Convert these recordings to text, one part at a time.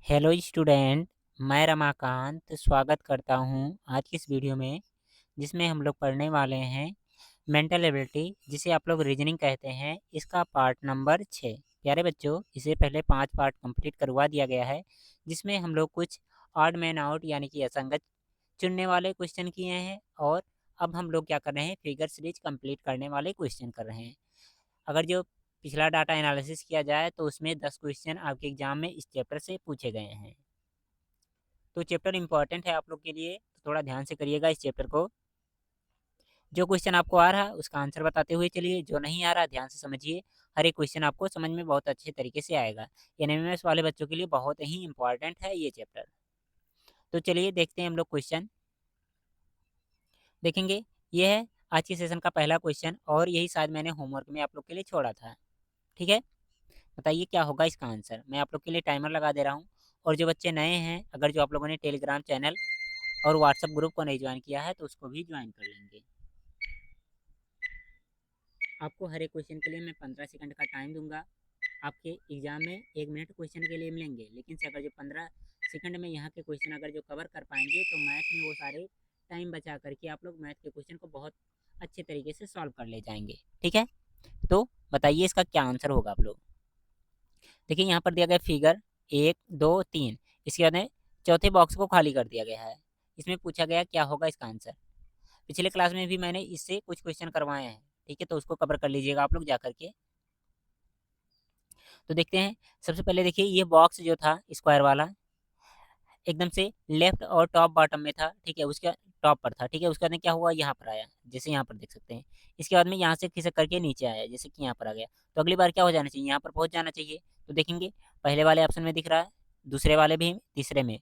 Hello student. मैं रमाकांत स्वागत करता हूं आज की इस वीडियो में, जिसमें हम लोग पढ़ने वाले हैं मेंटल एबिलिटी, जिसे आप लोग रीजनिंग कहते हैं। इसका पार्ट नंबर 6। प्यारे बच्चों, इसे पहले 5 पार्ट कंप्लीट करवा दिया गया है, जिसमें हम लोग कुछ ऑड मैन आउट यानी कि असंगत चुनने वाले क्वेश्चन किए हैं, और अब हम लोग क्या कर रहे हैं, फिगर सीरीज कंप्लीट करने वाले क्वेश्चन कर रहे हैं। अगर जो पिछला डाटा एनालिसिस किया जाए तो उसमें 10 क्वेश्चन आपके एग्जाम में इस चैप्टर से पूछे गए हैं। तो चैप्टर इंपॉर्टेंट है आप लोग के लिए, तो थोड़ा ध्यान से करिएगा इस चैप्टर को। जो क्वेश्चन आपको आ रहा है उसका आंसर बताते हुए चलिए, जो नहीं आ रहा ध्यान से समझिए। हर एक क्वेश्चन आपको समझ में बहुत अच्छे तरीके से आएगा। एनएमएस वाले बच्चों के लिए बहुत ही इंपॉर्टेंट है ये चैप्टर। तो चलिए देखते हैं हम लोग क्वेश्चन देखेंगे। ये है आज के सेशन का पहला क्वेश्चन, और यही शायद मैंने होमवर्क में आप लोग के लिए छोड़ा था। ठीक है, बताइए क्या होगा इसका आंसर। मैं आप लोग के लिए टाइमर लगा दे रहा हूँ। और जो बच्चे नए हैं, अगर जो आप लोगों ने टेलीग्राम चैनल और व्हाट्सएप ग्रुप को नहीं ज्वाइन किया है तो उसको भी ज्वाइन कर लेंगे। आपको हर एक क्वेश्चन के लिए मैं 15 सेकंड का टाइम दूंगा। आपके एग्जाम में 1 मिनट क्वेश्चन के लिए मिलेंगे, लेकिन से अगर जो 15 सेकंड में यहाँ के क्वेश्चन अगर जो कवर कर पाएंगे तो मैथ में वो सारे टाइम बचा करके आप लोग मैथ के क्वेश्चन को बहुत अच्छे तरीके से सॉल्व कर ले जाएंगे। ठीक है, तो बताइए इसका क्या आंसर होगा आप लोग। देखिए यहाँ पर दिया गया फिगर 1 2 3। इसके बाद में चौथे बॉक्स को खाली कर दिया गया है। इसमें पूछा गया क्या होगा इसका आंसर। पिछले क्लास में भी मैंने इससे कुछ क्वेश्चन करवाए हैं, ठीक है, तो उसको कवर कर लीजिएगा आप लोग जा करके। तो देखते हैं। सबसे पहले देखिए, ये बॉक्स जो था स्क्वायर वाला एकदम से लेफ्ट और टॉप बॉटम में था, ठीक है, उसके टॉप पर था, ठीक है। उसके बाद में क्या हुआ, यहाँ पर आया, जैसे यहाँ पर देख सकते हैं। इसके बाद में यहाँ से खिसक करके नीचे आया, जैसे कि यहाँ पर आ गया। तो अगली बार क्या हो जाना चाहिए, यहाँ पर पहुँच जाना चाहिए। तो देखेंगे पहले वाले ऑप्शन में दिख रहा है, दूसरे वाले भी, तीसरे में,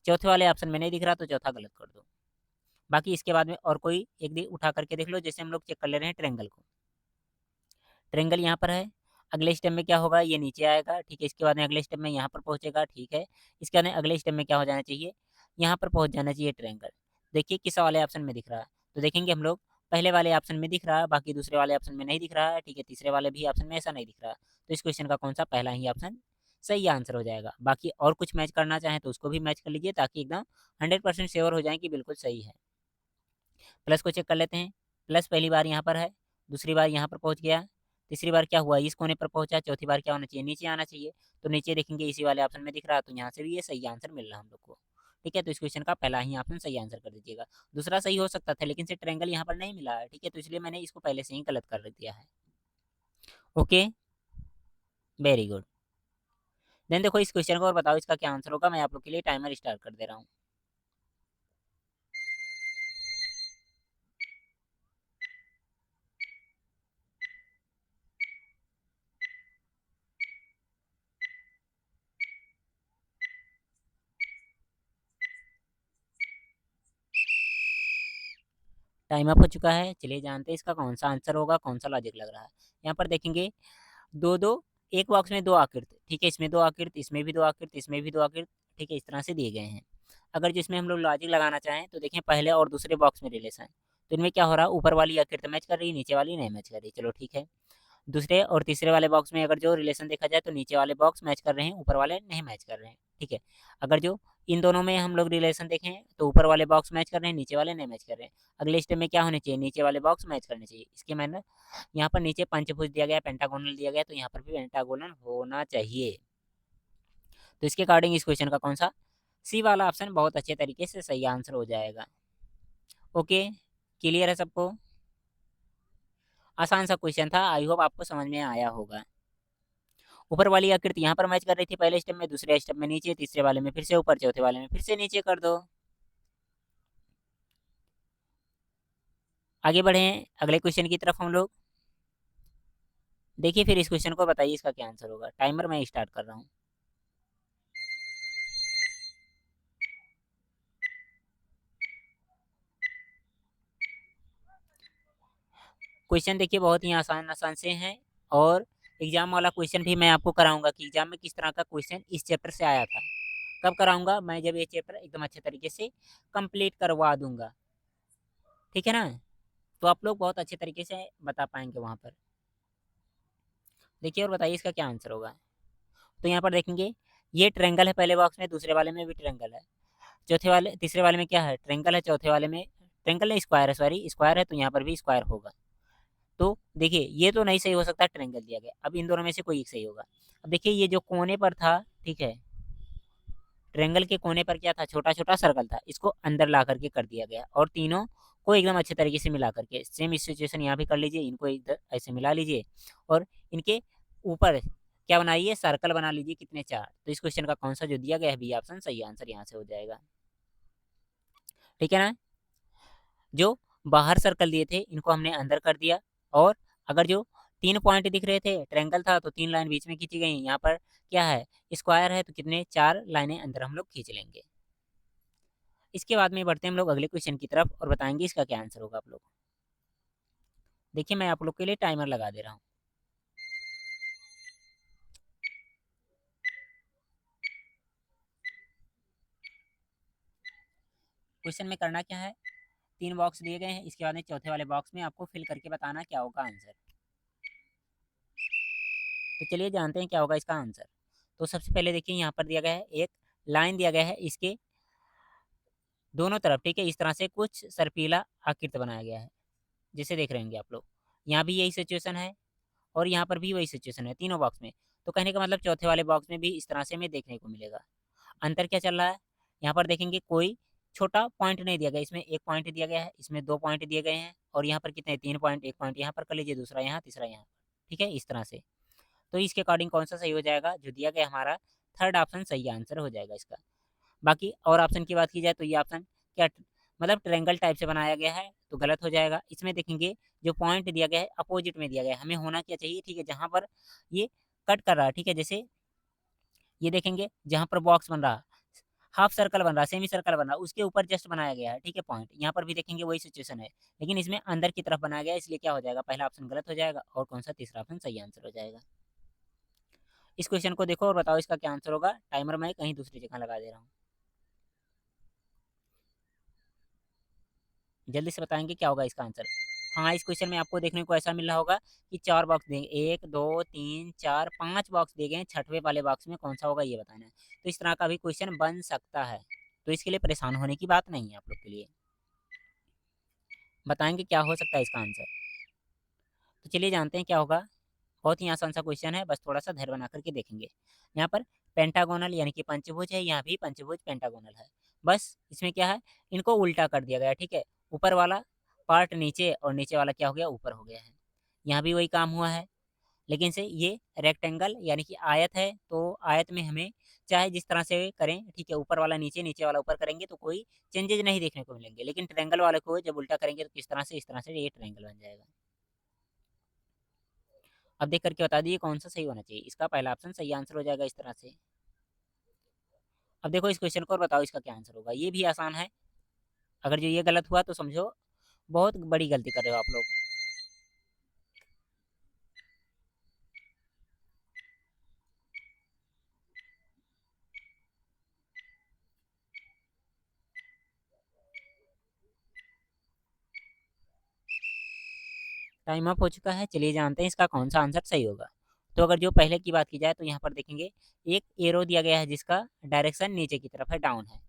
चौथे वाले ऑप्शन में नहीं दिख रहा तो चौथा गलत कर दो। बाकी इसके बाद में और कोई एक दिन उठा करके देख लो। जैसे हम लोग चेक कर ले रहे हैं ट्रेंगल को, ट्रेंगल यहाँ पर है। अगले स्टेप में क्या होगा, ये नीचे आएगा, ठीक है। इसके बाद में अगले स्टेप में यहाँ पर पहुँचेगा, ठीक है। इसके बाद में अगले स्टेप में क्या हो जाना चाहिए, यहाँ पर पहुँच जाना चाहिए ट्रेंगल। देखिए किस वाले ऑप्शन में दिख रहा है। तो देखेंगे हम लोग पहले वाले ऑप्शन में दिख रहा है, बाकी दूसरे वाले ऑप्शन में नहीं दिख रहा है, ठीक है। तीसरे वाले भी ऑप्शन में ऐसा नहीं दिख रहा है। तो इस क्वेश्चन का कौन सा पहला ही ऑप्शन सही आंसर हो जाएगा। बाकी और कुछ मैच करना चाहें तो उसको भी मैच कर लीजिए, ताकि एकदम 100% श्योर हो जाए कि बिल्कुल सही है। प्लस को चेक कर लेते हैं। प्लस पहली बार यहाँ पर है, दूसरी बार यहाँ पर पहुँच गया, तीसरी बार क्या हुआ, इस कोने पर पहुंचा, चौथी बार क्या होना चाहिए, नीचे आना चाहिए। तो नीचे देखेंगे इसी वाले ऑप्शन में दिख रहा है, तो यहाँ से भी ये सही आंसर मिल रहा है हम लोग को। ठीक है, तो इस क्वेश्चन का पहला ही ऑप्शन सही आंसर कर दीजिएगा। दूसरा सही हो सकता था, लेकिन से ट्रायंगल यहाँ पर नहीं मिला है, ठीक है, तो इसलिए मैंने इसको पहले से ही गलत कर दिया है। Okay, very good. देन देखो इस क्वेश्चन को और बताओ इसका क्या आंसर होगा। मैं आप लोग के लिए टाइमर स्टार्ट कर दे रहा हूँ। टाइम अप हो चुका है, चलिए जानते हैं इसका कौन सा आंसर होगा, कौन सा लॉजिक लग रहा है। यहाँ पर देखेंगे दो दो, एक बॉक्स में दो आकृति, ठीक है, इसमें दो आकृति, इसमें भी दो आकृति, इसमें भी दो आकृति, ठीक है, इस तरह से दिए गए हैं। अगर जिसमें हम लोग लॉजिक लगाना चाहें तो देखें पहले और दूसरे बॉक्स में रिलेशन। तो इनमें क्या हो रहा है, ऊपर वाली आकृति मैच कर रही है, नीचे वाली नहीं मैच कर रही, चलो ठीक है। दूसरे और तीसरे वाले बॉक्स में अगर जो रिलेशन देखा जाए तो नीचे वाले बॉक्स मैच कर रहे हैं, ऊपर वाले नहीं मैच कर रहे हैं, ठीक है। अगर जो इन दोनों में हम लोग रिलेशन देखें तो ऊपर वाले बॉक्स मैच कर रहे हैं, नीचे वाले नहीं मैच कर रहे हैं। अगले स्टेप में क्या होने चाहिए, नीचे वाले बॉक्स मैच करने चाहिए। इसके मैंने यहाँ पर नीचे पंचभुज दिया गया, पेंटागोनल दिया गया, तो यहाँ पर भी पेंटागोनल होना चाहिए। तो इसके अकॉर्डिंग इस क्वेश्चन का कौन सा सी वाला ऑप्शन बहुत अच्छे तरीके से सही आंसर हो जाएगा। ओके, क्लियर है सबको। आसान सा क्वेश्चन था, आई होप आपको समझ में आया होगा। ऊपर वाली आकृति यहाँ पर मैच कर रही थी पहले स्टेप में, दूसरे स्टेप में नीचे, तीसरे वाले में फिर से ऊपर, चौथे वाले में फिर से नीचे कर दो। आगे बढ़े अगले क्वेश्चन की तरफ हम लोग। देखिए फिर इस क्वेश्चन को बताइए इसका क्या आंसर होगा। टाइमर मैं स्टार्ट कर रहा हूँ। क्वेश्चन देखिए बहुत ही आसान आसान से हैं, और एग्जाम वाला क्वेश्चन भी मैं आपको कराऊंगा कि एग्जाम में किस तरह का क्वेश्चन इस चैप्टर से आया था। कब कराऊंगा, मैं जब ये चैप्टर एकदम अच्छे तरीके से कंप्लीट करवा दूंगा, ठीक है ना। तो आप लोग बहुत अच्छे तरीके से बता पाएंगे वहां पर। देखिए और बताइए इसका क्या आंसर होगा। तो यहाँ पर देखेंगे ये ट्रायंगल है पहले बॉक्स में, दूसरे वाले में भी ट्रायंगल है, चौथे वाले तीसरे वाले में क्या है, ट्रायंगल है, चौथे वाले में ट्रायंगल नहीं, स्क्वायर है, सॉरी स्क्वायर है, तो यहाँ पर भी स्क्वायर होगा। तो देखिए ये तो नहीं सही हो सकता, ट्रायंगल दिया गया, अब इन दोनों में से कोई एक सही होगा। अब देखिए ये जो कोने पर था, ठीक है, ट्रायंगल के कोने पर क्या था, छोटा छोटा सर्कल था, इसको अंदर ला करके कर दिया गया, और तीनों को एकदम अच्छे तरीके से मिला करके, सेम सिचुएशन यहाँ भी कर लीजिए, इनको इधर ऐसे मिला लीजिए, और इनके ऊपर क्या बनाइए, सर्कल बना लीजिए, कितने, 4। तो इस क्वेश्चन का कौन सा जो दिया गया है बी ऑप्शन सही आंसर यहाँ से हो जाएगा। ठीक है ना, जो बाहर सर्कल दिए थे इनको हमने अंदर कर दिया, और अगर जो 3 पॉइंट दिख रहे थे, ट्रायंगल था तो 3 लाइन बीच में खींची गई, यहाँ पर क्या है, स्क्वायर है, तो कितने, 4 लाइनें अंदर हम लोग खींच लेंगे। इसके बाद में बढ़ते हैं हम लोग अगले क्वेश्चन की तरफ और बताएंगे इसका क्या आंसर होगा आप लोग। देखिए मैं आप लोग के लिए टाइमर लगा दे रहा हूँ। क्वेश्चन में करना क्या है, 3 बॉक्स दिए गए हैं, इसके बाद में चौथे वाले बॉक्स में आपको फिल करके बताना क्या होगा आंसर। तो चलिए जानते हैं क्या होगा इसका आंसर। तो सबसे पहले देखिए यहाँ पर दिया गया है, एक लाइन दिया गया है, इसके दोनों तरफ, ठीक है, इस तरह से कुछ सर्पीला आकृति बनाया गया है, जैसे देख रहे होंगे आप लोग। यहाँ भी यही सिचुएशन है, और यहाँ पर भी वही सिचुएशन है, तीनों बॉक्स में। तो कहने का मतलब चौथे वाले बॉक्स में भी इस तरह से हमें देखने को मिलेगा। अंतर क्या चल रहा है, यहाँ पर देखेंगे कोई छोटा पॉइंट नहीं दिया गया, इसमें 1 पॉइंट दिया गया है, इसमें 2 पॉइंट दिए गए हैं, और यहाँ पर कितने, 3 पॉइंट, 1 पॉइंट यहाँ पर कर लीजिए, दूसरा यहाँ, तीसरा यहाँ, ठीक है, इस तरह से। तो इसके अकॉर्डिंग कौन सा सही हो जाएगा, जो दिया गया हमारा थर्ड ऑप्शन सही आंसर हो जाएगा इसका। बाकी और ऑप्शन की बात की जाए तो ये ऑप्शन क्या, मतलब ट्रायंगल टाइप से बनाया गया है, तो गलत हो जाएगा। इसमें देखेंगे जो पॉइंट दिया गया है अपोजिट में दिया गया है, हमें होना क्या चाहिए, ठीक है, जहाँ पर ये कट कर रहा है, ठीक है, जैसे ये देखेंगे जहाँ पर बॉक्स बन रहा, हाफ सर्कल बन रहा, सेमी सर्कल बन रहा, उसके ऊपर जस्ट बनाया गया है, ठीक है, पॉइंट। यहाँ पर भी देखेंगे वही सिचुएशन है, लेकिन इसमें अंदर की तरफ बनाया गया है, इसलिए क्या हो जाएगा, पहला ऑप्शन गलत हो जाएगा, और कौन सा, तीसरा ऑप्शन सही आंसर हो जाएगा। इस क्वेश्चन को देखो और बताओ इसका क्या आंसर होगा। टाइमर मैं कहीं दूसरी जगह लगा दे रहा हूँ, जल्दी से बताएंगे क्या होगा इसका आंसर। हाँ, इस क्वेश्चन में आपको देखने को ऐसा मिल रहा होगा कि 4 बॉक्स देंगे, 1 2 3 4 5 बॉक्स दिए गए हैं, छठवें वाले बॉक्स में कौन सा होगा ये बताना है। तो इस तरह का भी क्वेश्चन बन सकता है, तो इसके लिए परेशान होने की बात नहीं है आप लोग के लिए। बताएंगे क्या हो सकता है इसका आंसर। तो चलिए जानते हैं क्या होगा। बहुत ही आसान सा क्वेश्चन है, बस थोड़ा सा धैर्य बना करके देखेंगे। यहाँ पर पेंटागोनल यानी कि पंचभुज है, यहाँ भी पंचभुज पेंटागोनल है। बस इसमें क्या है, इनको उल्टा कर दिया गया है, ठीक है, ऊपर वाला पार्ट नीचे और नीचे वाला क्या हो गया, ऊपर हो गया है। यहाँ भी वही काम हुआ है, लेकिन से ये रेक्टेंगल यानी कि आयत है, तो आयत में हमें चाहे जिस तरह से करें, ठीक है, ऊपर वाला नीचे, नीचे वाला ऊपर करेंगे तो कोई चेंजेज नहीं देखने को मिलेंगे, लेकिन ट्रायंगल वाले को जब उल्टा करेंगे तो किस तरह से, इस तरह से ये ट्रायंगल बन जाएगा। अब देख करके बता दीजिए कौन सा सही होना चाहिए, इसका पहला ऑप्शन सही आंसर हो जाएगा इस तरह से। अब देखो इस क्वेश्चन को और बताओ इसका क्या आंसर होगा, ये भी आसान है। अगर जो ये गलत हुआ तो समझो बहुत बड़ी गलती कर रहे हो आप लोग। टाइम अप हो चुका है, चलिए जानते हैं इसका कौन सा आंसर सही होगा। तो अगर जो पहले की बात की जाए तो यहाँ पर देखेंगे एक एरो दिया गया है जिसका डायरेक्शन नीचे की तरफ है, डाउन है।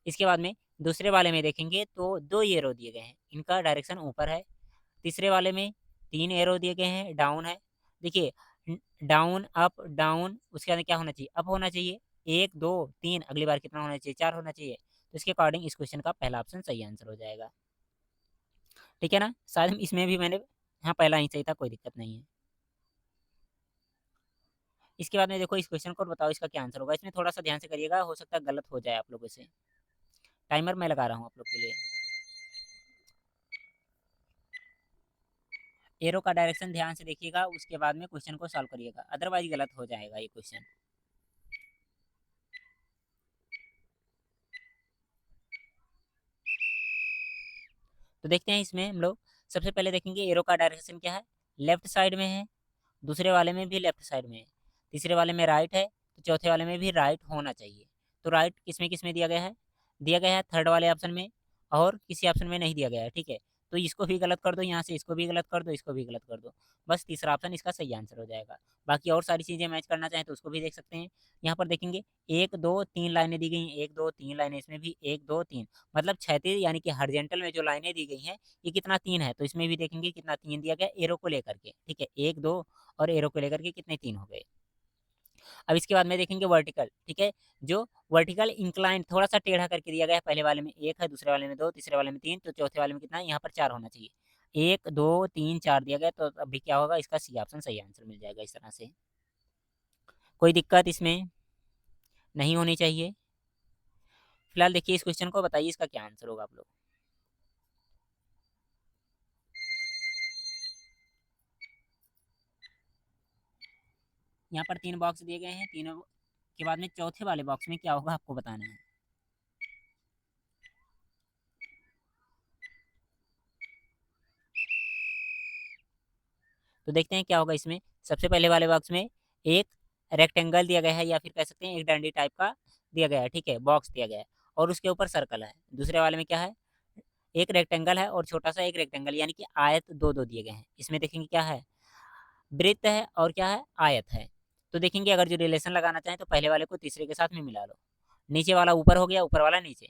इसके बाद में दूसरे वाले में देखेंगे तो 2 एरो दिए गए हैं, इनका डायरेक्शन ऊपर है। तीसरे वाले में 3 एरो दिए गए हैं, डाउन है। देखिए डाउन अप डाउन, उसके बाद क्या होना चाहिए, अप होना चाहिए। 1 2 3, अगली बार कितना होना चाहिए, 4 होना चाहिए। तो इसके अकॉर्डिंग इस क्वेश्चन का पहला ऑप्शन सही आंसर हो जाएगा। ठीक है ना, शायद इसमें भी मैंने, हाँ पहला ही सही था, कोई दिक्कत नहीं है। इसके बाद में देखो इस क्वेश्चन को और बताओ इसका क्या आंसर होगा। इसमें थोड़ा सा ध्यान से करिएगा, हो सकता है गलत हो जाए आप लोगों से। टाइमर मैं लगा रहा हूँ आप लोग के लिए। एरो का डायरेक्शन ध्यान से देखिएगा, उसके बाद में क्वेश्चन को सॉल्व करिएगा, अदरवाइज गलत हो जाएगा ये क्वेश्चन। तो देखते हैं इसमें हम लोग सबसे पहले देखेंगे एरो का डायरेक्शन क्या है, लेफ्ट साइड में है, दूसरे वाले में भी लेफ्ट साइड में है, तीसरे वाले में राइट है, तो चौथे वाले में भी राइट होना चाहिए। तो राइट किस में दिया गया है, दिया गया है थर्ड वाले ऑप्शन में, और किसी ऑप्शन में नहीं दिया गया है, ठीक है। तो इसको भी गलत कर दो, यहाँ से इसको भी गलत कर दो, इसको भी गलत कर दो। बस तीसरा ऑप्शन इसका सही आंसर हो जाएगा। बाकी और सारी चीज़ें मैच करना चाहें तो उसको भी देख सकते हैं। यहाँ पर देखेंगे 1, 2, 3 लाइनें दी गई हैं, 1, 2, 3 लाइनें, इसमें भी 1, 2, 3, मतलब क्षैतिज यानी कि हॉरिजॉन्टल में जो लाइनें दी गई हैं, ये कितना 3 है, तो इसमें भी देखेंगे कितना 3 दिया गया एरो को लेकर के, ठीक है, 1, 2 और एरो को लेकर के कितने 3 हो गए। अब इसके बाद में देखेंगे वर्टिकल, ठीक है, जो वर्टिकल इंक्लाइन थोड़ा सा टेढ़ा करके दिया गया है, पहले वाले में 1 है, दूसरे वाले में 2, तीसरे वाले में 3, तो चौथे वाले में कितना है, यहाँ पर 4 होना चाहिए। 1, 2, 3, 4 दिया गया, तो अभी क्या होगा, इसका सी ऑप्शन सही आंसर मिल जाएगा इस तरह से। कोई दिक्कत इसमें नहीं होनी चाहिए। फिलहाल देखिए इस क्वेश्चन को, बताइए इसका क्या आंसर होगा आप लोग। यहाँ पर 3 बॉक्स दिए गए हैं, तीनों के बाद में चौथे वाले बॉक्स में क्या होगा आपको बताना है। तो देखते हैं क्या होगा इसमें। सबसे पहले वाले बॉक्स में एक रेक्टेंगल दिया गया है, या फिर कह सकते हैं एक डंडी टाइप का दिया गया है, ठीक है, बॉक्स दिया गया है, और उसके ऊपर सर्कल है। दूसरे वाले में क्या है, एक रेक्टेंगल है और छोटा सा एक रेक्टेंगल, यानी कि आयत दो दो दिए गए हैं। इसमें देखेंगे क्या है, वृत्त है और क्या है, आयत है। तो देखेंगे अगर जो रिलेशन लगाना चाहें तो पहले वाले को तीसरे के साथ में मिला लो, नीचे वाला ऊपर हो गया, ऊपर वाला नीचे।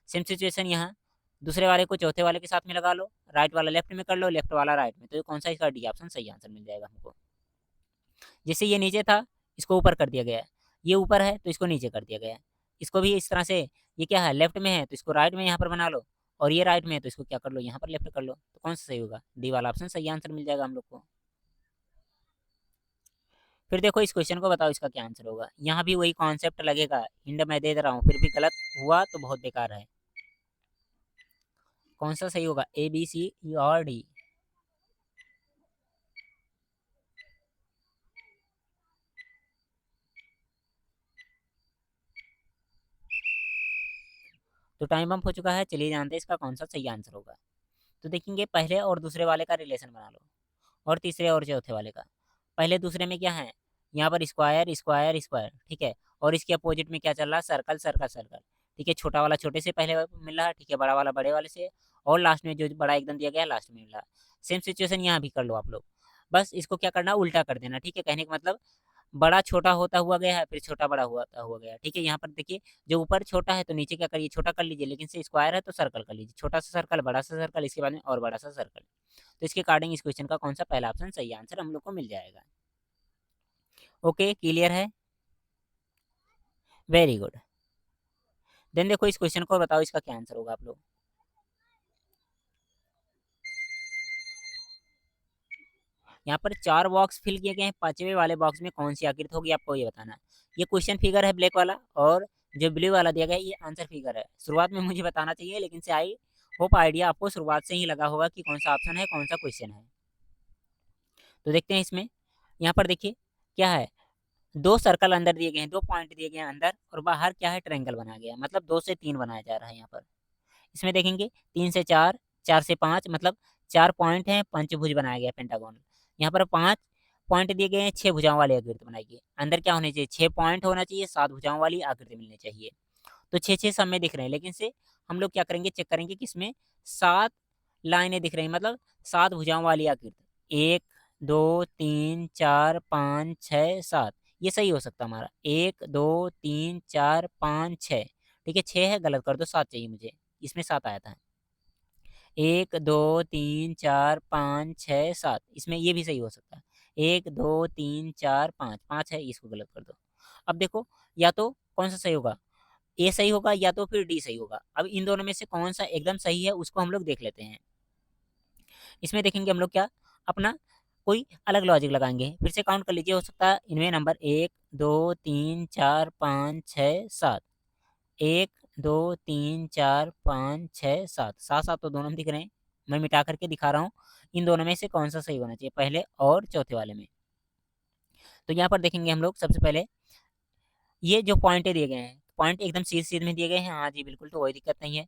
सेम सिचुएशन यहाँ, दूसरे वाले को चौथे वाले के साथ में लगा लो, राइट वाला लेफ्ट में कर लो, लेफ्ट वाला राइट में, तो ये कौन सा, इसका डी ऑप्शन सही आंसर मिल जाएगा हमको। जैसे ये नीचे था, इसको ऊपर कर दिया गया है, ये ऊपर है तो इसको नीचे कर दिया गया है। इसको भी इस तरह से, ये क्या है, लेफ्ट में है तो इसको राइट में यहाँ पर बना लो, और ये राइट में है तो इसको क्या कर लो, यहाँ पर लेफ्ट कर लो, तो कौन सा सही होगा, डी वाला ऑप्शन सही आंसर मिल जाएगा हम लोग को। फिर देखो इस क्वेश्चन को बताओ इसका क्या आंसर होगा। यहाँ भी वही कॉन्सेप्ट लगेगा, हिंट मैं दे रहा हूँ, फिर भी गलत हुआ तो बहुत बेकार है। कौन सा सही होगा, ए बी सी और डी। तो टाइम बम्प हो चुका है, चलिए जानते हैं इसका कौन सा सही आंसर होगा। तो देखेंगे पहले और दूसरे वाले का रिलेशन बना लो, और तीसरे और चौथे वाले का। पहले दूसरे में क्या है, यहाँ पर स्क्वायर स्क्वायर स्क्वायर, ठीक है, और इसके अपोजिट में क्या चल रहा है, सर्कल सर्कल सर्कल, ठीक है, छोटा वाला छोटे से पहले मिल रहा है, ठीक है, बड़ा वाला बड़े वाले से, और लास्ट में जो बड़ा एकदम दिया गया है लास्ट में मिल रहा है। सेम सिचुएशन यहाँ भी कर लो आप लोग, बस इसको क्या करना, उल्टा कर देना, ठीक है, कहने का मतलब बड़ा छोटा होता हुआ गया है, फिर छोटा बड़ा होता हुआ गया, ठीक है। यहाँ पर देखिए जो ऊपर छोटा है तो नीचे क्या करिए, छोटा कर लीजिए, लेकिन से स्क्वायर है तो सर्कल कर लीजिए, छोटा सा सर्कल बड़ा सा सर्कल, इसके बाद में और बड़ा सा सर्कल। तो इसके अकॉर्डिंग इस क्वेश्चन का कौन सा पहला ऑप्शन सही आंसर हम लोग को मिल जाएगा। ओके, क्लियर है, वेरी गुड। देन देखो इस क्वेश्चन को बताओ इसका क्या आंसर होगा आप लोग। यहाँ पर 4 बॉक्स फिल किए गए हैं, पांचवें वाले बॉक्स में कौन सी आकृति होगी आपको ये बताना है। ये क्वेश्चन फिगर है ब्लैक वाला, और जो ब्लू वाला दिया गया है ये आंसर फिगर है। शुरुआत में मुझे बताना चाहिए, लेकिन से आई होप आइडिया आपको शुरुआत से ही लगा होगा कि कौन सा ऑप्शन है, कौन सा क्वेश्चन है। तो देखते हैं इसमें, यहाँ पर देखिए क्या है, 2 सर्कल अंदर दिए गए हैं, 2 पॉइंट दिए गए हैं अंदर, और बाहर क्या है, ट्रायंगल बनाया गया है, मतलब 2 से 3 बनाया जा रहा है यहाँ पर। इसमें देखेंगे 3 से 4, 4 से 5, मतलब 4 पॉइंट हैं, पंचभुज बनाया गया पेंटागन। यहाँ पर 5 पॉइंट दिए गए हैं, 6 भुजाओं वाली आकृति बनाई गई। अंदर क्या होनी चाहिए, 6 पॉइंट होना चाहिए, 7 भुजाओं वाली आकृति मिलनी चाहिए। तो 6 6 सब में दिख रहे हैं, लेकिन से हम लोग क्या करेंगे, चेक करेंगे कि इसमें 7 लाइनें दिख रही हैं, मतलब 7 भुजाओं वाली आकृति, 1, 2, 3, 4, 5, 6, 7, ये सही हो सकता है हमारा, 1, 2, 3, 4, 5, 6, ठीक है, 6 है, गलत कर दो, 7 चाहिए मुझे, इसमें 7 आया था। 1, 2, 3, 4, 5, 6, 7, इसमें ये भी सही हो सकता है। 1, 2, 3, 4, 5, 5 है, इसको गलत कर दो। अब देखो या तो कौन सा सही होगा, ए सही होगा या तो फिर डी सही होगा। अब इन दोनों में से कौन सा एकदम सही है उसको हम लोग देख लेते हैं। इसमें देखेंगे हम लोग क्या, अपना कोई अलग लॉजिक लगाएंगे, फिर से काउंट कर लीजिए, हो सकता है इनमें नंबर 1, 2, 3, 4, 5, 6, 7, 1, 2, 3, 4, 5, 6, 7, 7 7 तो दोनों में दिख रहे हैं, मैं मिटा करके दिखा रहा हूँ। इन दोनों में से कौन सा सही होना चाहिए, पहले और चौथे वाले में। तो यहाँ पर देखेंगे हम लोग सबसे पहले, ये जो पॉइंटें दिए गए हैं, पॉइंट एकदम सीध सीध में दिए गए हैं, हाँ जी बिल्कुल, तो कोई दिक्कत नहीं है।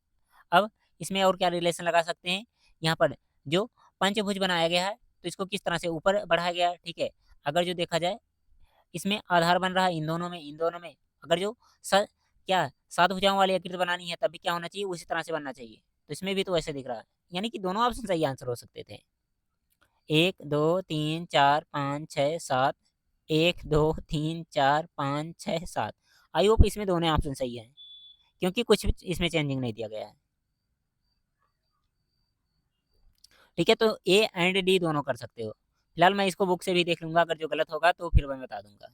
अब इसमें और क्या रिलेशन लगा सकते हैं, यहाँ पर जो पंचभुज बनाया गया है तो इसको किस तरह से ऊपर बढ़ाया गया है, ठीक है। अगर जो देखा जाए इसमें आधार बन रहा है इन दोनों में अगर जो स क्या 7 भुजाओं वाली आकृति बनानी है, तब भी क्या होना चाहिए, उसी तरह से बनना चाहिए। तो इसमें भी तो ऐसे दिख रहा है, यानी कि दोनों ऑप्शन सही आंसर हो सकते थे। 1 2 3 4 5 6 7, 1 2 3 4 5 6 7। आई होप इसमें दोनों ऑप्शन सही हैं, क्योंकि कुछ भी इसमें चेंजिंग नहीं दिया गया है। ठीक है, तो ए एंड डी दोनों कर सकते हो। फिलहाल मैं इसको बुक से भी देख लूंगा, अगर जो गलत होगा तो फिर मैं बता दूंगा,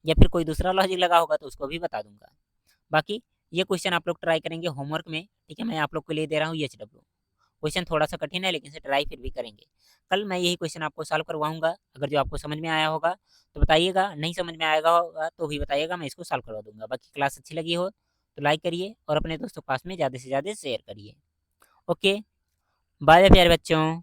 या फिर कोई दूसरा लॉजिक लगा होगा तो उसको भी बता दूंगा। बाकी ये क्वेश्चन आप लोग ट्राई करेंगे होमवर्क में, ठीक है, मैं आप लोग के लिए दे रहा हूँ EHW। क्वेश्चन थोड़ा सा कठिन है, लेकिन इसे ट्राई फिर भी करेंगे। कल मैं यही क्वेश्चन आपको सॉल्व करवाऊंगा, अगर जो आपको समझ में आया होगा तो बताइएगा, नहीं समझ में आएगा होगा तो भी बताइएगा, मैं इसको सॉल्व करवा दूंगा। बाकी क्लास अच्छी लगी हो तो लाइक करिए और अपने दोस्तों के पास में ज़्यादा से ज़्यादा शेयर करिए। ओके, बाय प्यारे बच्चों।